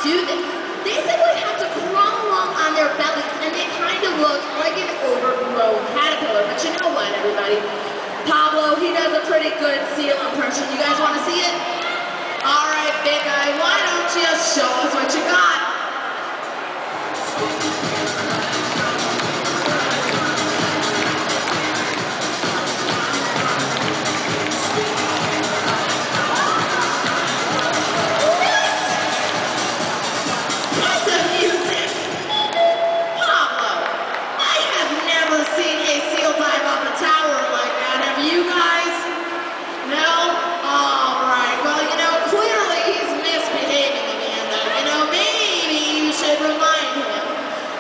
do this. They simply have to crawl along on their bellies, and they kind of look like an overgrown caterpillar. But you know what, everybody? Pablo, he does a pretty good seal impression. You guys want to see it? All right, big guy, why don't you show us what you got?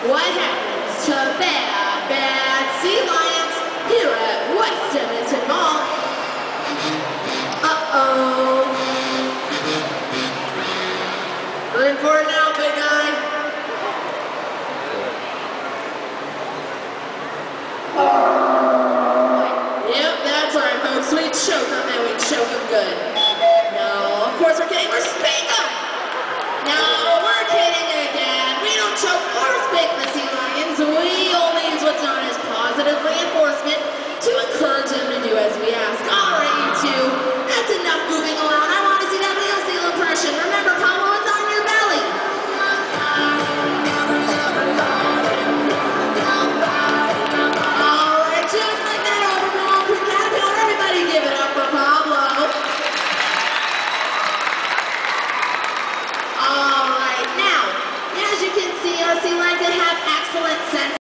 What happens to bad sea lions here at West Edmonton Mall? Uh-oh. Ready for it now, big guy? Yep, that's right, folks. We choke them and we choke them good.